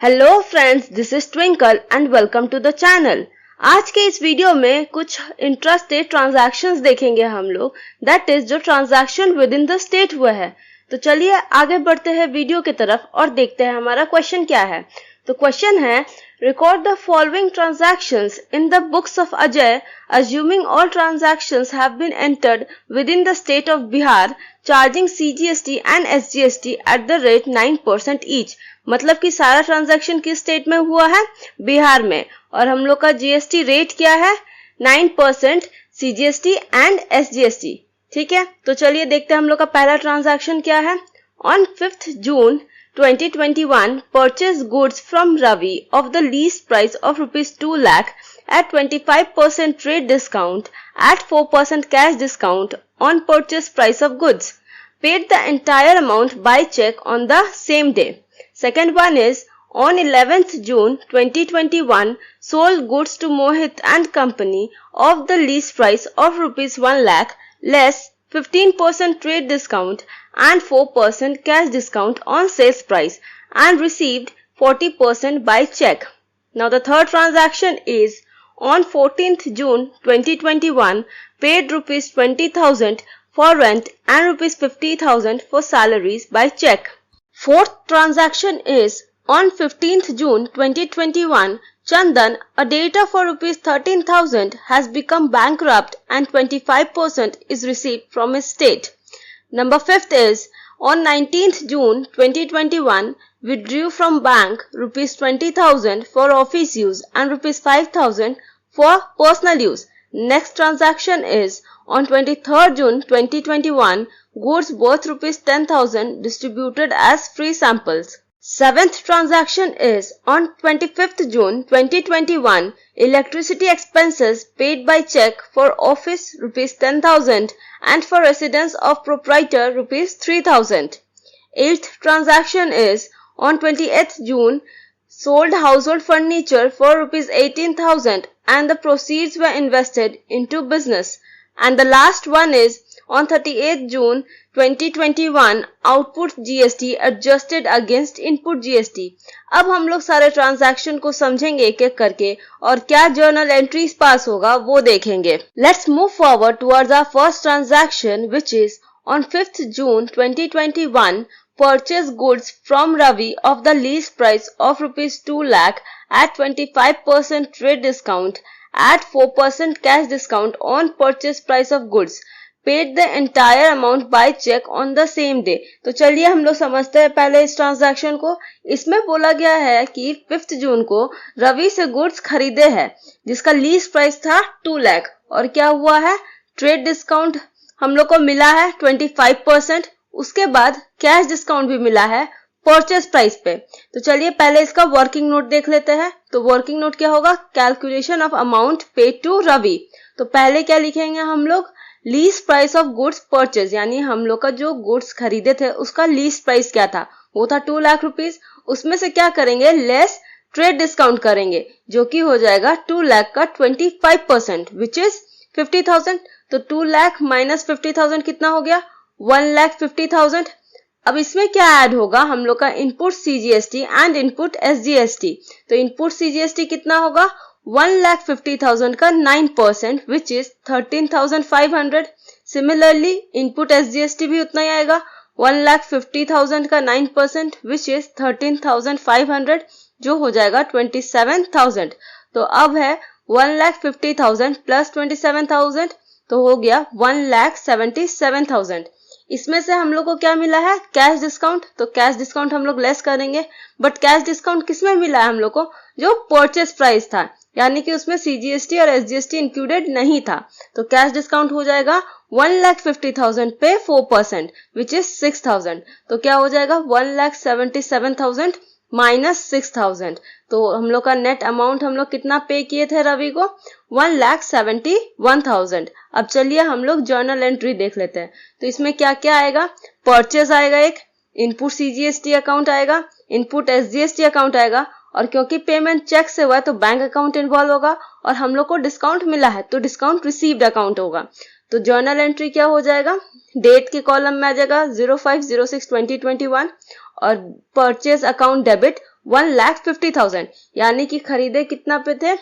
Hello friends, this is Twinkle and welcome to the channel. आज के इस video में कुछ इंट्रास्टेट ट्रांजैक्शंस देखेंगे हम लोग, दैट इज जो transaction with in the state हुआ है। तो चलिए आगे बढ़ते हैं वीडियो की तरफ और देखते हैं हमारा क्वेश्चन क्या है। तो क्वेश्चन है, record the following transactions in the books of Ajay assuming all transactions have been entered within the state of Bihar charging CGST and SGST at the rate 9% each। मतलब कि सारा ट्रांजैक्शन किस स्टेट में हुआ है? बिहार में। और हम लोग का जीएसटी रेट क्या है? 9% CGST एंड SGST। ठीक है, तो चलिए देखते हैं हम लोग का पहला ट्रांजैक्शन क्या है। On 5th June 2021 purchase goods from Ravi of the lease price of rupees 2 lakh at 25% trade discount at 4% cash discount on purchase price of goods. Paid the entire amount by check on the same day. Second one is on 11th June 2021 sold goods to Mohit and Company of the lease price of rupees 1 lakh less 15% trade discount and 4% cash discount on sales price and received 40% by check. Now the third transaction is on 14th June 2021 paid rupees 20,000 for rent and rupees 50,000 for salaries by check. Fourth transaction is on 15th June 2021 Chandan, a debtor for rupees 13,000 has become bankrupt and 25% is received from his state. Number 5th is on 19th June 2021 withdrew from bank rupees 20,000 for office use and rupees 5,000 for personal use. Next transaction is on 23rd June 2021 goods worth rupees 10,000 distributed as free samples. Seventh transaction is on 25th June 2021 electricity expenses paid by check for office rupees 10,000 and for residence of proprietor rupees 3,000. Eighth transaction is on 28th June sold household furniture for rupees 18,000 and the proceeds were invested into business. And the last one is on 38th June 2021 output GST adjusted against input GST। अब हम लोग सारे transaction को समझेंगे एक एक करके और क्या जर्नल एंट्रीज पास होगा वो देखेंगे। Let's move forward towards our first transaction which is on 5th June 2021 purchase goods from Ravi of the lease price of rupees 2 lakh at 25% trade discount at 4% cash discount on purchase price of goods. Paid the entire amount by check on the same day। तो चलिए हम लोग समझते हैं पहले इस transaction को। इसमें बोला गया है कि 5th जून को रवि से गुड्स खरीदे हैं जिसका लीज प्राइस था 2 लाख और क्या हुआ है, ट्रेड डिस्काउंट हम लोग को मिला है 25%। उसके बाद कैश डिस्काउंट भी मिला है परचेस प्राइस पे। तो चलिए पहले इसका वर्किंग नोट देख लेते हैं। तो वर्किंग नोट क्या होगा, calculation of amount paid to Ravi. तो पहले क्या लिखेंगे हम लोग, lease price of goods purchase, यानी हम लोग का जो गुड्स खरीदे थे उसका लीज प्राइस क्या था, वो था 2 लाख रुपीज। उसमें से क्या करेंगे, लेस ट्रेड डिस्काउंट करेंगे जो कि हो जाएगा 2 लाख का 25% विच इज 50,000। तो 2 लाख माइनस 50,000 कितना हो गया, 1,50,000। अब इसमें क्या ऐड होगा, हम लोग का input CGST and input SGST। तो इनपुट CGST कितना होगा, 1,50,000 का 9% which is 13,500। Similarly input SGST भी उतना ही आएगा, 1,50,000 का 9% विच इज 13,500 जो हो जाएगा 27,000। तो अब है 1,50,000 प्लस 27,000 तो हो गया 1,77,000। इसमें से हम लोग को क्या मिला है, कैश डिस्काउंट। तो कैश डिस्काउंट हम लोग लेस करेंगे, बट कैश डिस्काउंट किसमें मिला है हम लोग को, जो परचेस प्राइस था, यानी कि उसमें CGST और SGST इंक्लूडेड नहीं था। तो कैश डिस्काउंट हो जाएगा 1,50,000 पे 4% विच इज 6,000। तो क्या हो जाएगा 1,77,000 माइनस 6,000। तो हम लोग का नेट अमाउंट हम लोग कितना पे किए थे रवि को, 1,71,000। अब चलिए हम लोग जर्नल एंट्री देख लेते हैं। तो इसमें क्या क्या आएगा, परचेज आएगा, एक इनपुट CGST अकाउंट आएगा, इनपुट SGST अकाउंट आएगा, और क्योंकि पेमेंट चेक से हुआ है तो बैंक अकाउंट इन्वॉल्व होगा, और हम लोग को डिस्काउंट मिला है तो डिस्काउंट रिसीव्ड अकाउंट होगा। तो जर्नल एंट्री क्या हो जाएगा, डेट के कॉलम में आ जाएगा 05/06/2021 और परचेज अकाउंट डेबिट 1,50,000, यानी कि खरीदे कितना पे थे,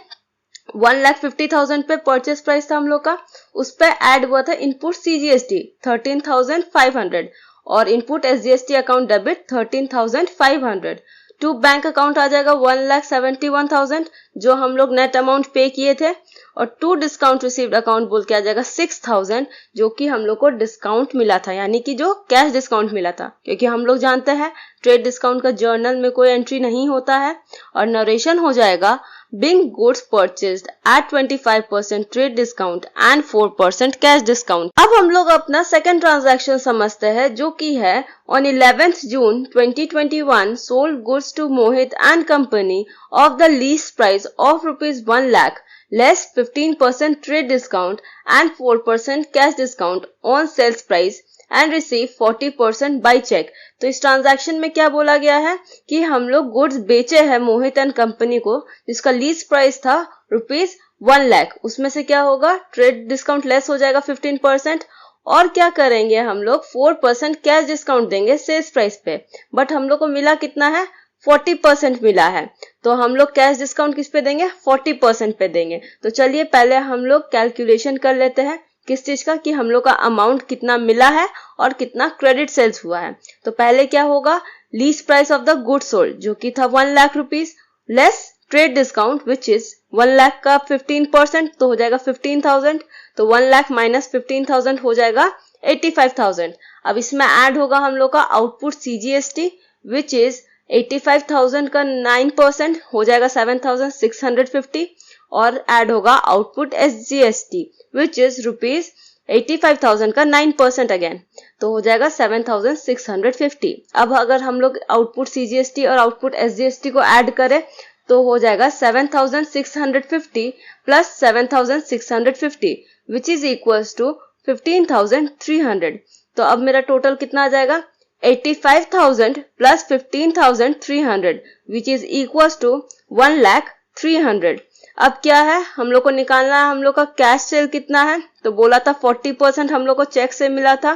1,50,000 पे परचेस प्राइस था हम लोग का, उस पे ऐड हुआ था इनपुट CGST 13,500 और input SGST account debit 13,500। To bank account आ जाएगा 1,71,000 जो हम लोग नेट अमाउंट पे किए थे, और टू डिस्काउंट रिसीव्ड अकाउंट बोल के आ जाएगा 6,000 जो कि हम लोग को डिस्काउंट मिला था, यानी कि जो कैश डिस्काउंट मिला था, क्योंकि हम लोग जानते हैं ट्रेड डिस्काउंट का जर्नल में कोई एंट्री नहीं होता है। और नरेशन हो जाएगा being goods purchased at 25% trade discount and 4% cash discount। अब हम लोग अपना सेकंड ट्रांजैक्शन समझते हैं जो कि है on 11th June 2021 sold goods to Mohit and company of the lease price of rupees 1 lakh less 15% trade discount and 4% cash discount on sales price and receive 40% by cheque. तो इस transaction में क्या बोला गया है कि हम लोग गुड्स बेचे हैं मोहित एंड कंपनी को, जिसका लीज प्राइस था रुपीज 1 लाख। उसमें से क्या होगा, ट्रेड डिस्काउंट लेस हो जाएगा 15%, और क्या करेंगे हम लोग 4% कैश डिस्काउंट देंगे सेल्स प्राइस पे। बट हम लोग को मिला कितना है, 40% मिला है, तो हम लोग कैश डिस्काउंट किस पे देंगे, 40% पे देंगे। तो चलिए पहले हम लोग कैलकुलेशन कर लेते हैं किस चीज का, कि हम लोग का अमाउंट कितना मिला है और कितना क्रेडिट सेल्स हुआ है। तो पहले क्या होगा, lease price of the good sold जो कि था 1 lakh rupees less trade discount which is 1 lakh का 15%, तो हो जाएगा 15,000। तो 1 लाख माइनस 15,000 हो जाएगा 85,000। अब इसमें ऐड होगा हम लोग का आउटपुट CGST विच इज 85,000 का 9% हो जाएगा 7,650, और ऐड होगा output SGST which is rupees 85,000 का 9% अगेन, तो हो जाएगा 7,650। अब अगर हम लोग आउटपुट CGST और आउटपुट SGST को ऐड करें तो हो जाएगा 7,650 plus 7,650 which is equals to 15,300। तो अब मेरा टोटल कितना आ जाएगा, 85,000 plus 15,300 which is equals to 1,300,000। अब क्या है, हम लोग को निकालना है हम लोग का कैश सेल कितना है। तो बोला था 40% हम लोग को चेक से मिला था,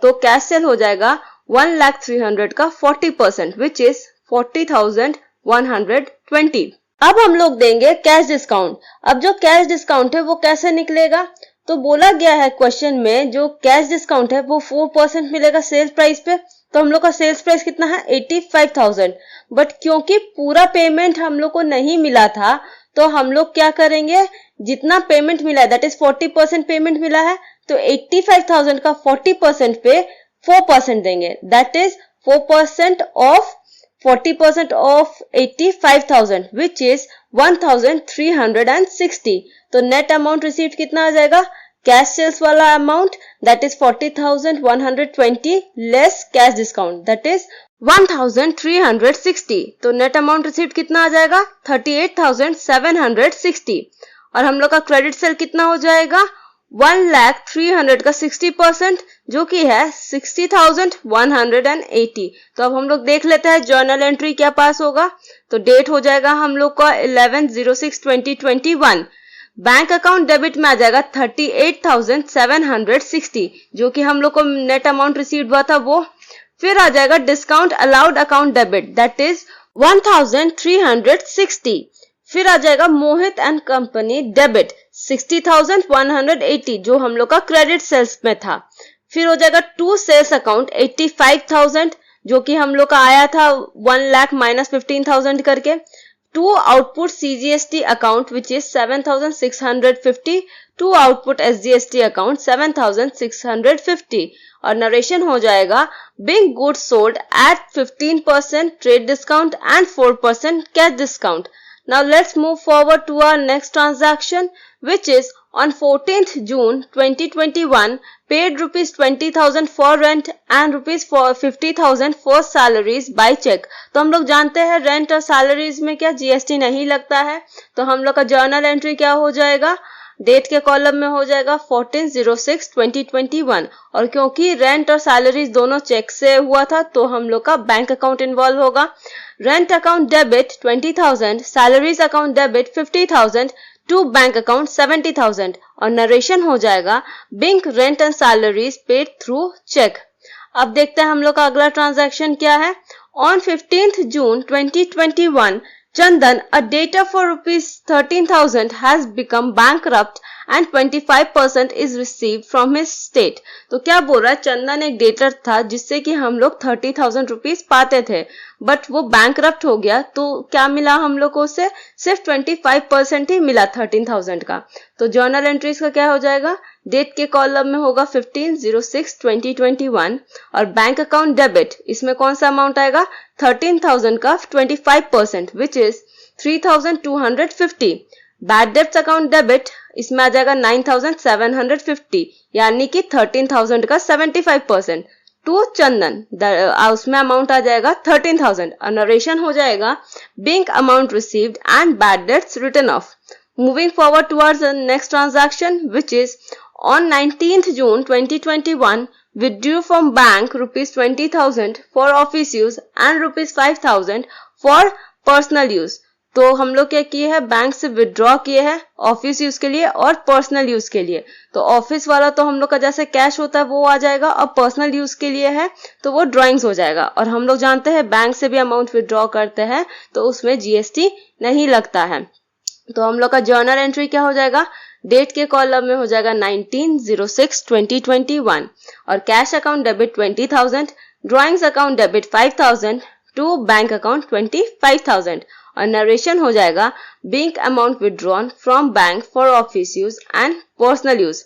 तो कैश सेल हो जाएगा 1,300,000 का 40% विच इज 40,120। अब हम लोग देंगे कैश डिस्काउंट। अब जो कैश डिस्काउंट है वो कैसे निकलेगा, तो बोला गया है क्वेश्चन में जो कैश डिस्काउंट है वो 4% मिलेगा सेल्स प्राइस पे। तो हम लोग का सेल्स प्राइस कितना है, 85,000। बट क्योंकि पूरा पेमेंट हम लोग को नहीं मिला था, तो हम लोग क्या करेंगे, जितना पेमेंट मिला है दैट इज 40% पेमेंट मिला है, तो 85,000 का 40% पे 4% देंगे, that is 4% of 40% of 85,000 which is 1,360। तो नेट अमाउंट रिसीव्ड कितना आ जाएगा, कैश सेल्स वाला amount that is 40,120 less cash discount that is 1,360। तो नेट अमाउंट रिसीव्ड कितना आ जाएगा, 38,760। और हम लोग का क्रेडिट सेल कितना हो जाएगा, 1,300,000 का 60% जो कि है 60,180। तो अब हम लोग देख लेते हैं जर्नल एंट्री क्या पास होगा। तो डेट हो जाएगा हम लोग का 11/06/2021। बैंक अकाउंट डेबिट में आ जाएगा 38,760 जो कि हम लोग को नेट अमाउंट रिसीव्ड हुआ था वो। फिर आ जाएगा discount allowed account debit that is 1,360। फिर आ जाएगा मोहित एंड कंपनी डेबिट 60,180 जो हम लोग का क्रेडिट सेल्स में था। फिर हो जाएगा टू सेल्स अकाउंट 85,000 जो कि हम लोग का आया था 1 लाख माइनस 15,000 करके। To output CGST account which is 7,650, to output SGST account 7,650। और नरेशन हो जाएगा being goods sold at 15% trade discount and 4% cash discount. Now let's move forward to our next transaction which is on 14th June 2021 paid rupees 20,000 for rent and rupees 50,000 for salaries by check। तो हम लोग जानते हैं rent और salaries में क्या GST नहीं लगता है। तो हम लोग का जर्नल एंट्री क्या हो जाएगा, डेट के कॉलम में हो जाएगा 14/06/2021। और क्योंकि रेंट और सैलरीज दोनों चेक से हुआ था तो हम लोग का बैंक अकाउंट इन्वॉल्व होगा। Rent account debit 20,000, salaries account debit 50,000 to bank account 70,000। और नरेशन हो जाएगा bank rent and salaries paid through cheque. अब देखते हैं हम लोग का अगला ट्रांजैक्शन क्या है। On 15th June 2021, Chandan, a debtor for rupees 13,000 has become bankrupt and 25% is received from his state. तो क्या बोल रहा है, चंदन एक डेटर था जिससे कि हम लोग 30,000 रुपीज पाते थे, बट वो बैंकरप्ट हो गया तो क्या मिला हम लोग को, उससे सिर्फ 25% ही मिला 13,000 का. तो जर्नल एंट्रीज का क्या हो जाएगा, डेट के कॉलम में होगा 15/06/2021 और बैंक अकाउंट डेबिट, इसमें कौन सा अमाउंट आएगा, 13,000 का 25% which is 3,250. Bad debts account debit, इसमें आ जाएगा 9,750 यानी कि 13,000 का 75%. टू चंदन, उसमें अमाउंट आ जाएगा 13,000 और नरेशन हो जाएगा bank amount received and bad debts written off. Moving forward towards the next transaction, which is on 19th June 2021, withdrew from bank rupees 20,000 for office use and rupees 5,000 for personal use. तो हम लोग क्या किए हैं, bank से withdraw किए हैं office use के लिए और पर्सनल यूज के लिए. तो ऑफिस वाला तो हम लोग का जैसे कैश होता है वो आ जाएगा और पर्सनल यूज के लिए है तो वो ड्राइंग्स हो जाएगा. और हम लोग जानते हैं बैंक से भी अमाउंट विड्रॉ करते हैं तो उसमें जीएसटी नहीं लगता है. तो हम लोग का जर्नल एंट्री क्या हो जाएगा, डेट के कॉलम में हो जाएगा 19/06/2021 और cash account debit 20,000, drawings account debit 5,000 to bank account 25,000 और नरेशन हो जाएगा bank amount withdrawn from bank for office use and personal use.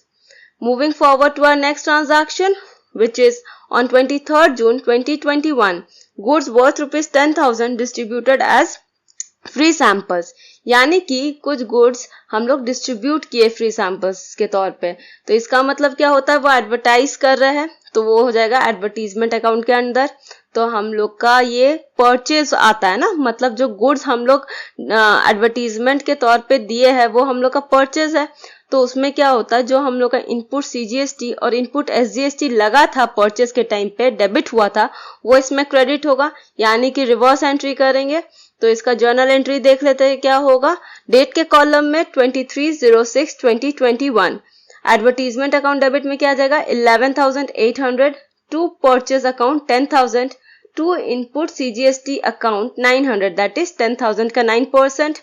Moving forward to our next transaction which is on 23rd June 2021, goods worth rupees 10,000 distributed as free samples, यानी कि कुछ goods हम लोग distribute किए free samples के तौर पे. तो इसका मतलब क्या होता है, वो एडवर्टाइज कर रहे हैं तो वो हो जाएगा एडवर्टीजमेंट अकाउंट के अंदर. तो हम लोग का ये परचेज आता है ना, मतलब जो गुड्स हम लोग एडवर्टीजमेंट के तौर पे दिए हैं वो हम लोग का परचेज है. तो उसमें क्या होता है, जो हम लोग का इनपुट सीजीएसटी और इनपुट एसजीएसटी लगा था परचेज के टाइम पे, डेबिट हुआ था, वो इसमें क्रेडिट होगा, यानी कि रिवर्स एंट्री करेंगे. तो इसका जर्नल एंट्री देख लेते हैं क्या होगा. डेट के कॉलम में 23/06/2021, एडवर्टीजमेंट अकाउंट डेबिट में क्या आ जाएगा 11,800 to purchase account 10,000 to input CGST account 900 that is 10,000 का 9%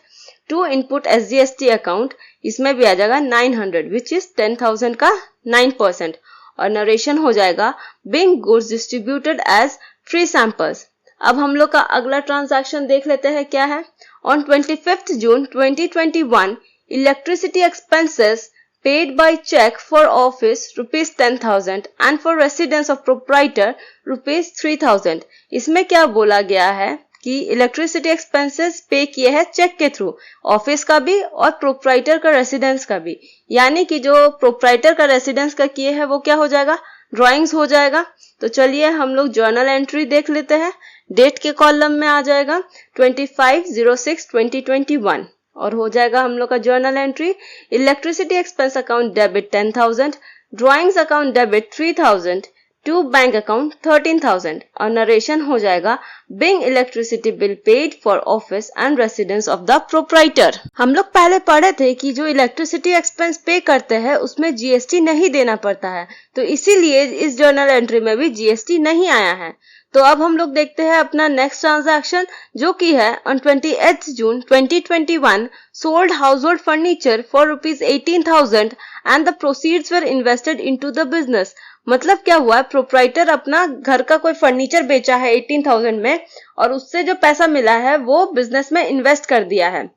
टू इनपुट एसजीएसटी अकाउंट, इसमें भी आ जाएगा 900 विच इज 10,000 का 9% और नरेशन हो जाएगा being goods distributed as free samples. अब हम लोग का अगला ट्रांजैक्शन देख लेते हैं क्या है. On 25th June 2021, electricity expenses paid by cheque for office rupees 10,000 and for residence of proprietor rupees 3,000. इसमें क्या बोला गया है कि इलेक्ट्रिसिटी एक्सपेंसेस पे किए हैं चेक के थ्रू, ऑफिस का भी और प्रोप्राइटर का रेसिडेंस का भी, यानी कि जो प्रोप्राइटर का रेसिडेंस का किए हैं वो क्या हो जाएगा, ड्राइंग्स हो जाएगा. तो चलिए हम लोग जर्नल एंट्री देख लेते हैं. डेट के कॉलम में आ जाएगा 25/06/2021 और हो जाएगा हम लोग का journal entry electricity expense account debit 10,000, drawings account debit 3,000 to bank account 13,000 और नरेशन हो जाएगा being electricity bill paid for office and residence of the proprietor. हम लोग पहले पढ़े थे कि जो इलेक्ट्रिसिटी एक्सपेंस पे करते हैं उसमें जीएसटी नहीं देना पड़ता है, तो इसीलिए इस जर्नल एंट्री में भी जीएसटी नहीं आया है. तो अब हम लोग देखते हैं अपना नेक्स्ट ट्रांजैक्शन जो कि है on 28th June 2021, sold household furniture for rupees 18,000 and the proceeds were invested into the business. मतलब क्या हुआ है, प्रोप्राइटर अपना घर का कोई फर्नीचर बेचा है 18,000 में और उससे जो पैसा मिला है वो बिजनेस में इन्वेस्ट कर दिया है.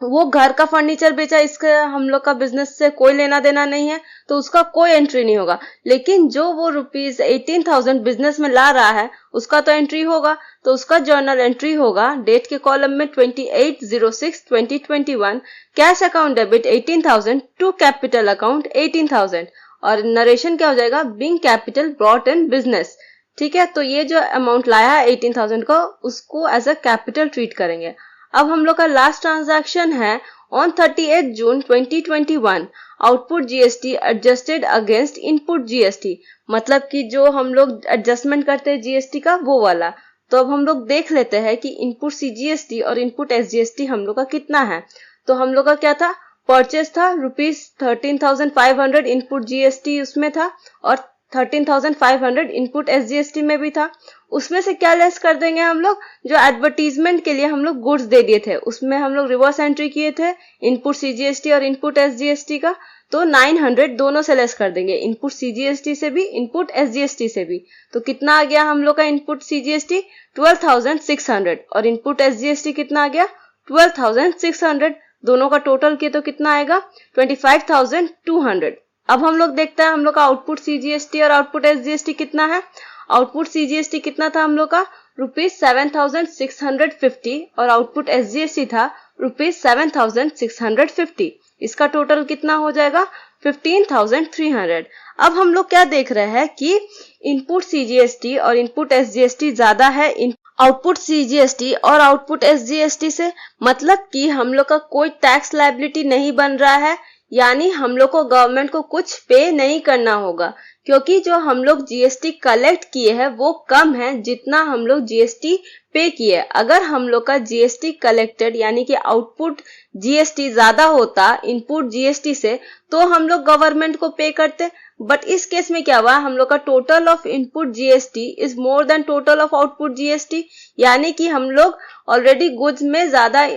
वो घर का फर्नीचर बेचा, इसका हम लोग का बिजनेस से कोई लेना देना नहीं है तो उसका कोई एंट्री नहीं होगा. लेकिन जो वो रुपीज 18,000 बिजनेस में ला रहा है उसका तो एंट्री होगा. तो उसका जर्नल एंट्री होगा डेट के कॉलम में 28/06/2021, cash account debit 18,000 to capital account 18,000 और नरेशन क्या हो जाएगा being capital brought in business. ठीक है, तो ये जो अमाउंट लाया है 18,000 को उसको एज अ कैपिटल ट्रीट करेंगे. अब हम लोग का लास्ट ट्रांजैक्शन है on 38th June 2021, output GST adjusted against input GST. मतलब कि जो हम लोग एडजस्टमेंट करते हैं जीएसटी का वो वाला. तो अब हम लोग देख लेते हैं कि इनपुट सीजीएसटी और इनपुट एसजीएसटी हम लोग का कितना है. तो हम लोग का क्या था, परचेज था रुपीज 13,500 इनपुट जीएसटी उसमें था और 13,500 इनपुट SGST में भी था। उसमें से क्या लेस कर देंगे हम लोग, जो एडवर्टीजमेंट के लिए हम लोग गुड्स दे दिए थे, उसमें हम लोग रिवर्स एंट्री किए थे इनपुट CGST और इनपुट SGST का, तो 900 दोनों से लेस कर देंगे, इनपुट CGST से भी, इनपुट SGST से भी। तो कितना आ गया हम लोग का इनपुट CGST 12,600 और इनपुट SGST कितना आ गया 12,600। दोनों का टोटल किए तो कितना आएगा 25,200। अब हम लोग देखते हैं हम लोग का आउटपुट CGST और आउटपुट SGST कितना है। आउटपुट CGST कितना था हम लोग का ₹7,650 और आउटपुट SGST था ₹7,650। इसका टोटल कितना हो जाएगा 15,300। अब हम लोग क्या देख रहे हैं कि इनपुट CGST और इनपुट SGST ज्यादा है आउटपुट CGST और आउटपुट SGST से, मतलब कि हम लोग का कोई टैक्स लायबिलिटी नहीं बन रहा है, यानी हम लोग को गवर्नमेंट को कुछ पे नहीं करना होगा, क्योंकि जो हम लोग GST कलेक्ट किए हैं वो कम है जितना हम लोग GST पे किए। अगर हम लोग का GST कलेक्टेड यानी कि आउटपुट GST ज्यादा होता इनपुट GST से, तो हम लोग गवर्नमेंट को पे करते। बट इस केस में क्या हुआ, हम लोग का total of input GST is more than total of output GST, यानी कि हम लोग ऑलरेडी गुड्स में ज्यादा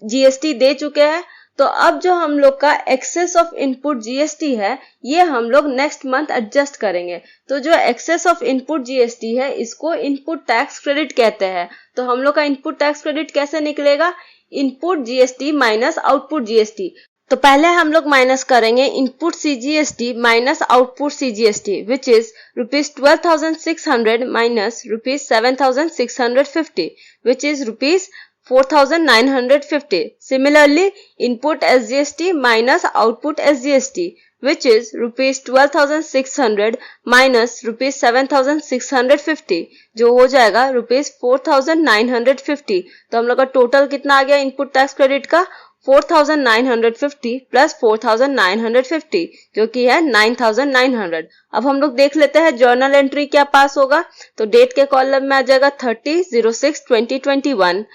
GST दे चुके हैं। तो अब जो हम लोग का एक्सेस ऑफ इनपुट GST है, ये हम लोग नेक्स्ट मंथ एडजस्ट करेंगे। तो जो एक्सेस ऑफ इनपुट GST है, इसको इनपुट टैक्स क्रेडिट कहते हैं। तो हम लोग का इनपुट टैक्स क्रेडिट कैसे निकलेगा, input GST minus output GST। तो पहले हम लोग माइनस करेंगे input CGST minus output CGST, which is ₹12,600 minus ₹7,650, which is ₹4,950. Similarly, input SGST minus output SGST, which is ₹12,600 minus ₹7,650, जो हो जाएगा ₹4,950। तो हम लोग का टोटल कितना आ गया इनपुट टैक्स क्रेडिट का 4,950 प्लस 4,950, जो कि है 9,900। अब हम लोग देख लेते हैं जर्नल एंट्री क्या पास होगा। तो डेट के कॉलम में आ जाएगा 30/06/2021।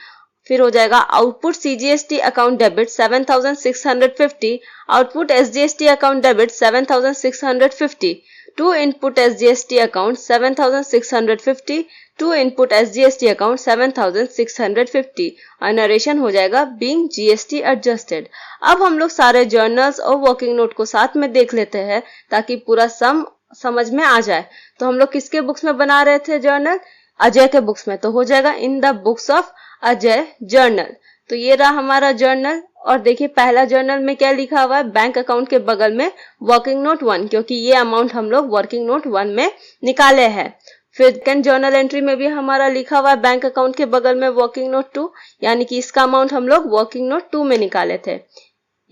फिर हो जाएगा output CGST account debit 7,650, output SGST account debit 7,650, to input SGST account 7,650, to input SGST account 7,650 और नरेशन हो जाएगा बीइंग GST एडजस्टेड। अब हम लोग सारे जर्नल्स और वर्किंग नोट को साथ में देख लेते हैं ताकि पूरा सम समझ में आ जाए। तो हम लोग किसके बुक्स में बना रहे थे जर्नल, अजय के बुक्स में, तो हो जाएगा in the books of Ajay journal. तो ये रहा हमारा जर्नल और देखिए पहला जर्नल में क्या लिखा हुआ है, बैंक अकाउंट के बगल में वर्किंग नोट 1, क्योंकि ये अमाउंट हम लोग वर्किंग नोट 1 में निकाले हैं। फिर सेकंड जर्नल एंट्री में भी हमारा लिखा हुआ है बैंक अकाउंट के बगल में वर्किंग नोट 2, यानी कि इसका अमाउंट हम लोग वर्किंग नोट 2 में निकाले थे।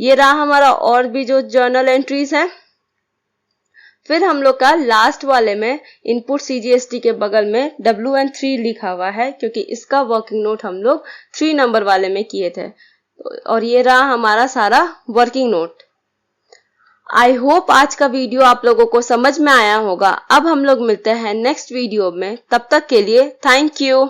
ये रहा हमारा और भी जो जर्नल एंट्रीज हैं। फिर हम लोग का लास्ट वाले में इनपुट CGST के बगल में WN3 लिखा हुआ है, क्योंकि इसका वर्किंग नोट हम लोग 3 नंबर वाले में किए थे। और ये रहा हमारा सारा वर्किंग नोट। आई होप आज का वीडियो आप लोगों को समझ में आया होगा। अब हम लोग मिलते हैं नेक्स्ट वीडियो में, तब तक के लिए थैंक यू।